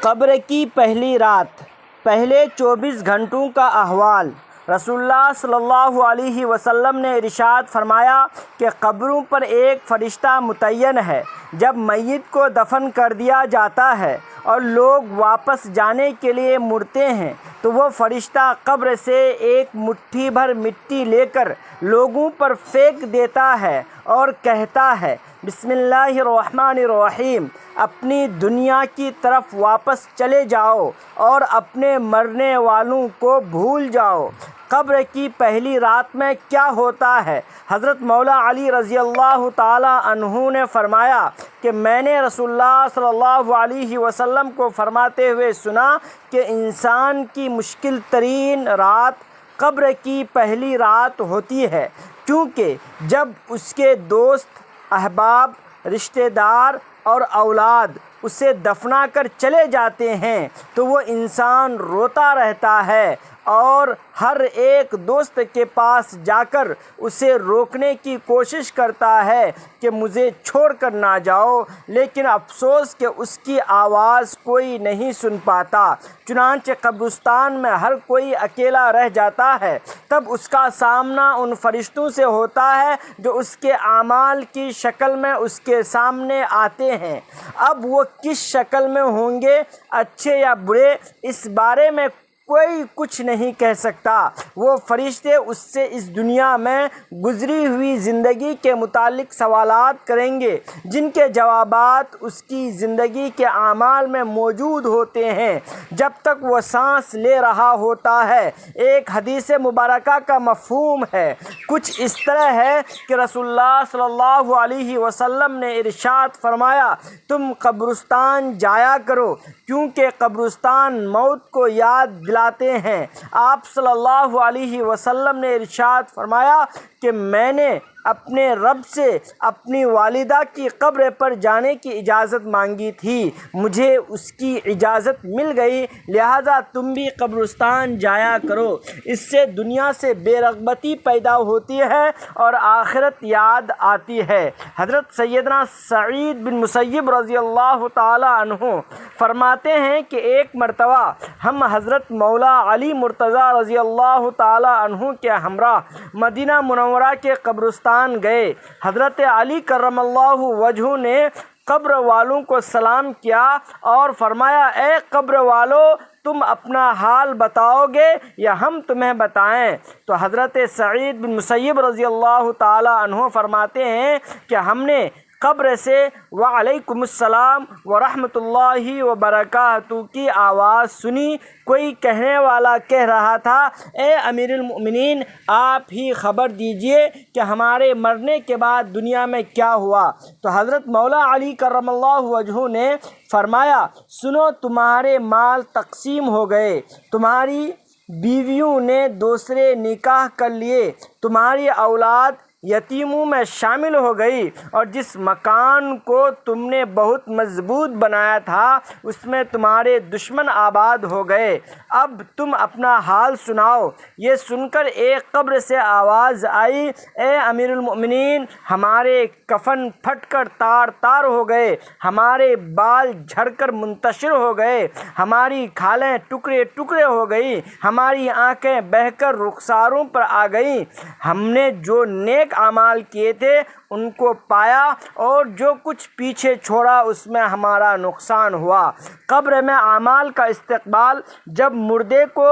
قبر کی پہلی رات، پہلے 24 گھنٹوں کا احوال۔ رسول اللہ صلی اللہ علیہ وسلم نے ارشاد فرمایا کہ قبروں پر ایک فرشتہ متعین ہے۔ جب میت کو دفن کر دیا جاتا ہے اور لوگ واپس جانے کے لیے مڑتے ہیں تو وہ فرشتہ قبر سے ایک مٹھی بھر مٹی لے کر لوگوں پر پھینک دیتا ہے اور کہتا ہے، بسم اللہ الرحمن الرحیم، اپنی دنیا کی طرف واپس چلے جاؤ اور اپنے مرنے والوں کو بھول جاؤ۔ قبر کی پہلی رات میں کیا ہوتا ہے؟ حضرت مولا علی رضی اللہ تعالی عنہ نے فرمایا کہ میں نے رسول اللہ صلی اللہ علیہ وسلم کو فرماتے ہوئے سنا کہ انسان کی مشکل ترین رات قبر کی پہلی رات ہوتی ہے، کیونکہ جب اس کے دوست، احباب، رشتہ دار اور اولاد اسے دفنا کر چلے جاتے ہیں تو وہ انسان روتا رہتا ہے اور ہر ایک دوست کے پاس جا کر اسے روکنے کی کوشش کرتا ہے کہ مجھے چھوڑ کر نہ جاؤ، لیکن افسوس کہ اس کی آواز کوئی نہیں سن پاتا۔ چنانچہ قبرستان میں ہر کوئی اکیلا رہ جاتا ہے۔ تب اس کا سامنا ان فرشتوں سے ہوتا ہے جو اس کے اعمال کی شکل میں اس کے سامنے آتے ہیں۔ اب وہ کس شکل میں ہوں گے، اچھے یا برے، اس بارے میں کوئی کچھ نہیں کہہ سکتا۔ وہ فرشتے اس سے اس دنیا میں گزری ہوئی زندگی کے متعلق سوالات کریں گے جن کے جوابات اس کی زندگی کے اعمال میں موجود ہوتے ہیں جب تک وہ سانس لے رہا ہوتا ہے۔ ایک حدیث مبارکہ کا مفہوم ہے، کچھ اس طرح ہے کہ رسول اللہ صلی اللہ علیہ وسلم نے ارشاد فرمایا، تم قبرستان جایا کرو کیونکہ قبرستان موت کو یاد دلاتے ہیں۔ آپ صلی اللہ علیہ وسلم نے ارشاد فرمایا کہ میں نے اپنے رب سے اپنی والدہ کی قبر پر جانے کی اجازت مانگی تھی، مجھے اس کی اجازت مل گئی، لہذا تم بھی قبرستان جایا کرو۔ اس سے دنیا سے بے رغبتی پیدا ہوتی ہے اور آخرت یاد آتی ہے۔ حضرت سیدنا سعید بن مسیب رضی اللہ تعالی عنہ فرماتے ہیں کہ ایک مرتبہ ہم حضرت مولا علی مرتضیٰ رضی اللہ تعالی عنہ کے ہمراہ مدینہ منورہ کے قبرستان گئے۔ حضرت علی کرم اللہ وجہہ نے قبر والوں کو سلام کیا اور فرمایا، اے قبر والو، تم اپنا حال بتاؤ گے یا ہم تمہیں بتائیں؟ تو حضرت سعید بن مسیب رضی اللہ تعالی عنہ فرماتے ہیں کہ ہم نے قبر سے وعلیکم السلام ورحمۃ اللہ وبرکاتہ کی آواز سنی۔ کوئی کہنے والا کہہ رہا تھا، اے امیر المؤمنین، آپ ہی خبر دیجئے کہ ہمارے مرنے کے بعد دنیا میں کیا ہوا؟ تو حضرت مولا علی کرم اللہ وجہہ نے فرمایا، سنو، تمہارے مال تقسیم ہو گئے، تمہاری بیویوں نے دوسرے نکاح کر لیے، تمہاری اولاد یتیموں میں شامل ہو گئی، اور جس مکان کو تم نے بہت مضبوط بنایا تھا اس میں تمہارے دشمن آباد ہو گئے، اب تم اپنا حال سناؤ۔ یہ سن کر ایک قبر سے آواز آئی، اے امیر المؤمنین، ہمارے کفن پھٹ کر تار تار ہو گئے، ہمارے بال جھڑ کر منتشر ہو گئے، ہماری کھالیں ٹکڑے ٹکڑے ہو گئی، ہماری آنکھیں بہہ کر رخساروں پر آ گئیں، ہم نے جو نیک اعمال کیے تھے ان کو پایا اور جو کچھ پیچھے چھوڑا اس میں ہمارا نقصان ہوا۔ قبر میں اعمال کا استقبال، جب مردے کو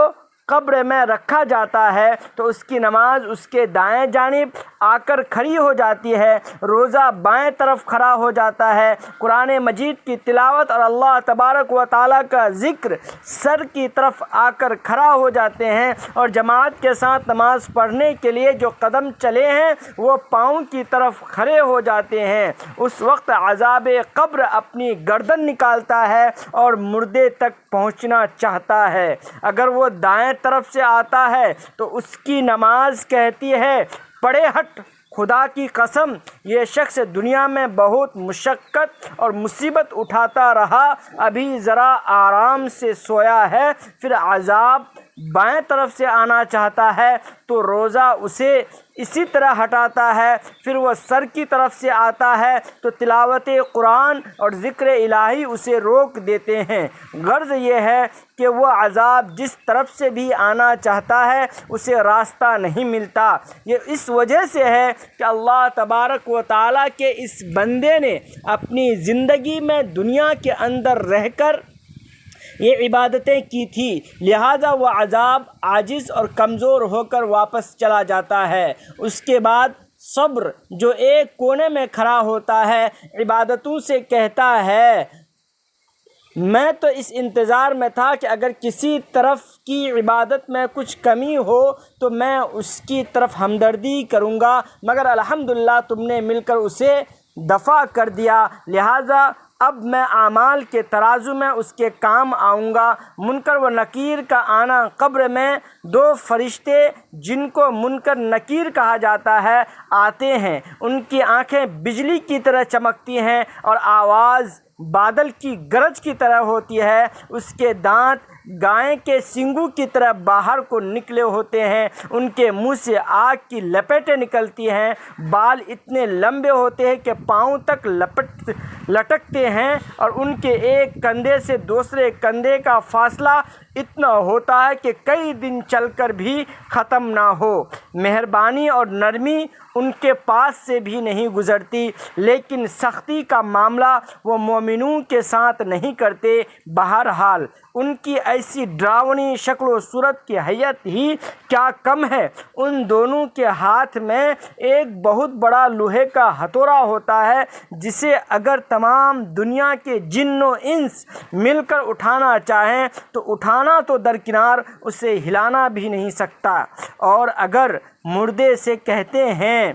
قبر میں رکھا جاتا ہے تو اس کی نماز اس کے دائیں جانب آ کر کھڑی ہو جاتی ہے، روزہ بائیں طرف کھڑا ہو جاتا ہے، قرآن مجید کی تلاوت اور اللہ تبارک و تعالیٰ کا ذکر سر کی طرف آ کر کھڑا ہو جاتے ہیں، اور جماعت کے ساتھ نماز پڑھنے کے لیے جو قدم چلے ہیں وہ پاؤں کی طرف کھڑے ہو جاتے ہیں۔ اس وقت عذاب قبر اپنی گردن نکالتا ہے اور مردے تک پہنچنا چاہتا ہے۔ اگر وہ دائیں طرف سے آتا ہے تو اس کی نماز کہتی ہے، پڑے ہٹ، خدا کی قسم، یہ شخص دنیا میں بہت مشقت اور مصیبت اٹھاتا رہا، ابھی ذرا آرام سے سویا ہے، پھر عذاب بائیں طرف سے آنا چاہتا ہے تو روزہ اسے اسی طرح ہٹاتا ہے، پھر وہ سر کی طرف سے آتا ہے تو تلاوت قرآن اور ذکر الہی اسے روک دیتے ہیں۔ غرض یہ ہے کہ وہ عذاب جس طرف سے بھی آنا چاہتا ہے اسے راستہ نہیں ملتا۔ یہ اس وجہ سے ہے کہ اللہ تبارک و تعالیٰ کے اس بندے نے اپنی زندگی میں دنیا کے اندر رہ کر یہ عبادتیں کی تھی، لہذا وہ عذاب عاجز اور کمزور ہو کر واپس چلا جاتا ہے۔ اس کے بعد صبر جو ایک کونے میں کھڑا ہوتا ہے، عبادتوں سے کہتا ہے میں تو اس انتظار میں تھا کہ اگر کسی طرف کی عبادت میں کچھ کمی ہو تو میں اس کی طرف ہمدردی کروں گا، مگر الحمدللہ تم نے مل کر اسے دفع کر دیا، لہذا اب میں اعمال کے ترازو میں اس کے کام آؤں گا۔ منکر و نکیر کا آنا قبر میں دو فرشتے جن کو منکر نکیر کہا جاتا ہے آتے ہیں۔ ان کی آنکھیں بجلی کی طرح چمکتی ہیں اور آواز بادل کی گرج کی طرح ہوتی ہے، اس کے دانت گائے کے سینگوں کی طرح باہر کو نکلے ہوتے ہیں، ان کے منہ سے آگ کی لپٹیں نکلتی ہیں، بال اتنے لمبے ہوتے ہیں کہ پاؤں تک لٹکتے ہیں اور ان کے ایک کندھے سے دوسرے کندھے کا فاصلہ اتنا ہوتا ہے کہ کئی دن چل کر بھی ختم نہ ہو۔ مہربانی اور نرمی ان کے پاس سے بھی نہیں گزرتی، لیکن سختی کا معاملہ وہ مومنوں کے ساتھ نہیں کرتے۔ بہرحال ان کی ایسی ڈراؤنی شکل و صورت کی حیت ہی کیا کم ہے۔ ان دونوں کے ہاتھ میں ایک بہت بڑا لوہے کا ہتھوڑا ہوتا ہے جسے اگر تمام دنیا کے جن و انس مل کر اٹھانا چاہیں تو اٹھانا تو درکنار اسے ہلانا بھی نہیں سکتا، اور اگر مردے سے کہتے ہیں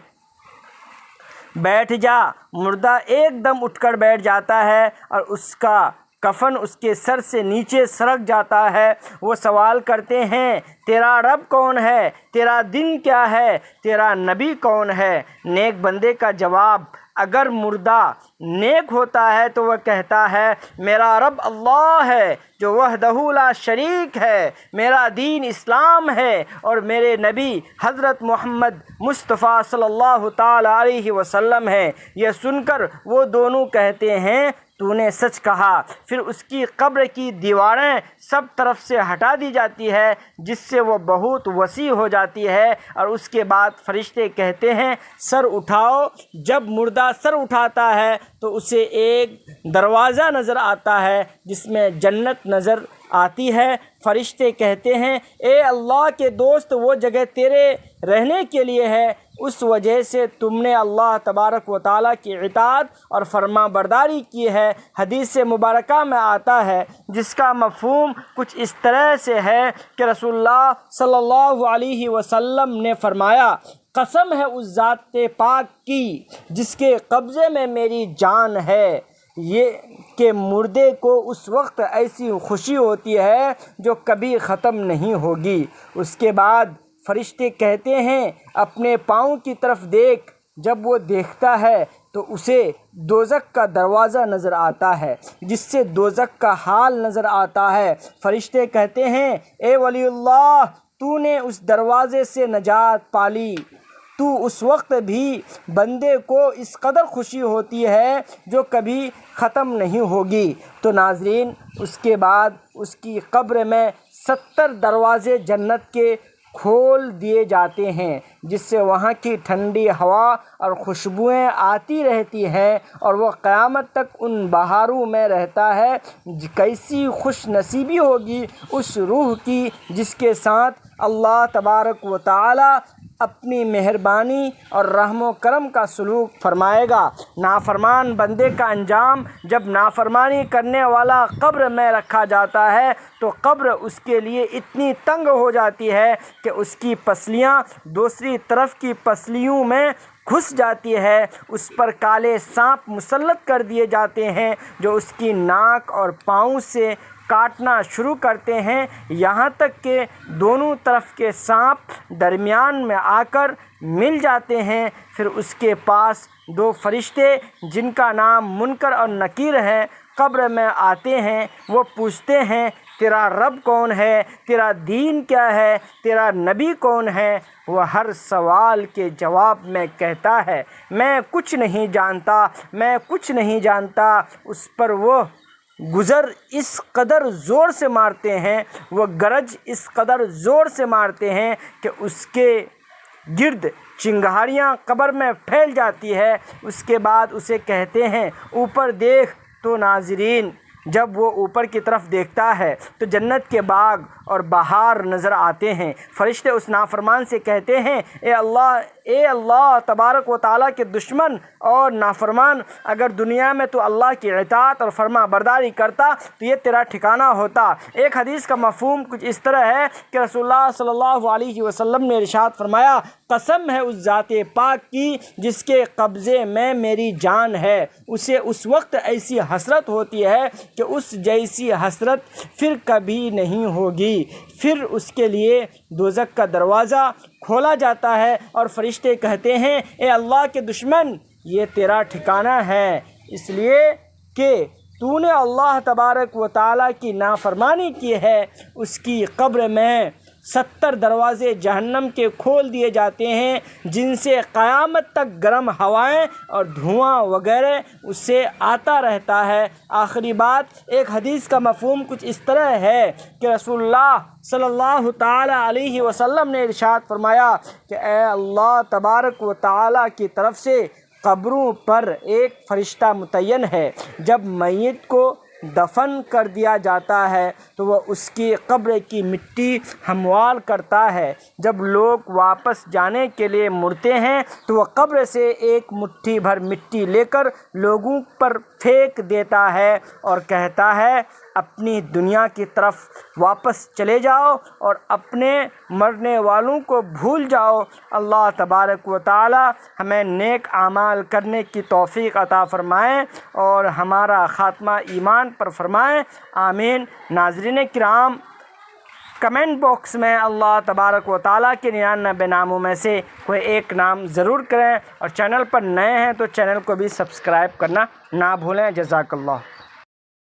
بیٹھ جا، مردہ ایک دم اٹھ کر بیٹھ جاتا ہے اور اس کا کفن اس کے سر سے نیچے سرک جاتا ہے۔ وہ سوال کرتے ہیں تیرا رب کون ہے، تیرا دین کیا ہے، تیرا نبی کون ہے؟ نیک بندے کا جواب اگر مردہ نیک ہوتا ہے تو وہ کہتا ہے میرا رب اللہ ہے جو وحدہ لا شریک ہے، میرا دین اسلام ہے اور میرے نبی حضرت محمد مصطفیٰ صلی اللہ تعالیٰ علیہ وسلم ہے۔ یہ سن کر وہ دونوں کہتے ہیں تو نے سچ کہا۔ پھر اس کی قبر کی دیواریں سب طرف سے ہٹا دی جاتی ہے جس سے وہ بہت وسیع ہو جاتی ہے، اور اس کے بعد فرشتے کہتے ہیں سر اٹھاؤ۔ جب مردہ سر اٹھاتا ہے تو اسے ایک دروازہ نظر آتا ہے جس میں جنت نظر آتی ہے۔ فرشتے کہتے ہیں اے اللہ کے دوست، وہ جگہ تیرے رہنے کے لیے ہے، اس وجہ سے تم نے اللہ تبارک و تعالیٰ کی اطاعت اور فرما برداری کی ہے۔ حدیث مبارکہ میں آتا ہے جس کا مفہوم کچھ اس طرح سے ہے کہ رسول اللہ صلی اللہ علیہ وسلم نے فرمایا قسم ہے اس ذات پاک کی جس کے قبضے میں میری جان ہے، یہ کہ مردے کو اس وقت ایسی خوشی ہوتی ہے جو کبھی ختم نہیں ہوگی۔ اس کے بعد فرشتے کہتے ہیں اپنے پاؤں کی طرف دیکھ۔ جب وہ دیکھتا ہے تو اسے دوزخ کا دروازہ نظر آتا ہے جس سے دوزخ کا حال نظر آتا ہے۔ فرشتے کہتے ہیں اے ولی اللہ، تو نے اس دروازے سے نجات پالی، تو اس وقت بھی بندے کو اس قدر خوشی ہوتی ہے جو کبھی ختم نہیں ہوگی۔ تو ناظرین، اس کے بعد اس کی قبر میں 70 دروازے جنت کے کھول دیے جاتے ہیں جس سے وہاں کی ٹھنڈی ہوا اور خوشبوئیں آتی رہتی ہیں اور وہ قیامت تک ان بہاروں میں رہتا ہے۔ کیسی خوش نصیبی ہوگی اس روح کی جس کے ساتھ اللہ تبارک و تعالی اپنی مہربانی اور رحم و کرم کا سلوک فرمائے گا۔ نافرمان بندے کا انجام جب نافرمانی کرنے والا قبر میں رکھا جاتا ہے تو قبر اس کے لیے اتنی تنگ ہو جاتی ہے کہ اس کی پسلیاں دوسری طرف کی پسلیوں میں گھس جاتی ہے۔ اس پر کالے سانپ مسلط کر دیے جاتے ہیں جو اس کی ناک اور پاؤں سے کاٹنا شروع کرتے ہیں، یہاں تک کہ دونوں طرف کے سانپ درمیان میں آ کر مل جاتے ہیں۔ پھر اس کے پاس 2 فرشتے جن کا نام منکر اور نکیر ہے قبر میں آتے ہیں وہ پوچھتے ہیں تیرا رب کون ہے، تیرا دین کیا ہے، تیرا نبی کون ہے، وہ ہر سوال کے جواب میں کہتا ہے میں کچھ نہیں جانتا، میں کچھ نہیں جانتا۔ اس پر وہ گزر اس قدر زور سے مارتے ہیں، وہ گرج اس قدر زور سے مارتے ہیں کہ اس کے گرد چنگاریاں قبر میں پھیل جاتی ہے۔ اس کے بعد اسے کہتے ہیں اوپر دیکھ۔ تو ناظرین جب وہ اوپر کی طرف دیکھتا ہے تو جنت کے باغ اور بہار نظر آتے ہیں۔ فرشتے اس نافرمان سے کہتے ہیں اے اللہ تبارک و تعالیٰ کے دشمن اور نافرمان، اگر دنیا میں تو اللہ کی اطاعت اور فرما برداری کرتا تو یہ تیرا ٹھکانہ ہوتا۔ ایک حدیث کا مفہوم کچھ اس طرح ہے کہ رسول اللہ صلی اللہ علیہ وسلم نے ارشاد فرمایا قسم ہے اس ذات پاک کی جس کے قبضے میں میری جان ہے، اسے اس وقت ایسی حسرت ہوتی ہے کہ اس جیسی حسرت پھر کبھی نہیں ہوگی۔ پھر اس کے لیے دوزخ کا دروازہ کھولا جاتا ہے اور فرشتے کہتے ہیں اے اللہ کے دشمن یہ تیرا ٹھکانہ ہے، اس لیے کہ تو نے اللہ تبارک و تعالیٰ کی نافرمانی کی ہے۔ اس کی قبر میں 70 دروازے جہنم کے کھول دیے جاتے ہیں جن سے قیامت تک گرم ہوائیں اور دھواں وغیرہ اس سے آتا رہتا ہے۔ آخری بات، ایک حدیث کا مفہوم کچھ اس طرح ہے کہ رسول اللہ صلی اللہ تعالی علیہ وسلم نے ارشاد فرمایا کہ اے اللہ تبارک و تعالیٰ کی طرف سے قبروں پر ایک فرشتہ متعین ہے، جب میت کو دفن کر دیا جاتا ہے تو وہ اس کی قبر کی مٹی ہموار کرتا ہے۔ جب لوگ واپس جانے کے لیے مڑتے ہیں تو وہ قبر سے ایک مٹھی بھر مٹی لے کر لوگوں پر پھینک دیتا ہے اور کہتا ہے اپنی دنیا کی طرف واپس چلے جاؤ اور اپنے مرنے والوں کو بھول جاؤ۔ اللہ تبارک و تعالی ہمیں نیک اعمال کرنے کی توفیق عطا فرمائیں اور ہمارا خاتمہ ایمان پر فرمائیں، آمین۔ ناظرین کرام، کمنٹ باکس میں اللہ تبارک و تعالیٰ کے 99 ناموں میں سے کوئی ایک نام ضرور کریں، اور چینل پر نئے ہیں تو چینل کو بھی سبسکرائب کرنا نہ بھولیں۔ جزاک اللہ۔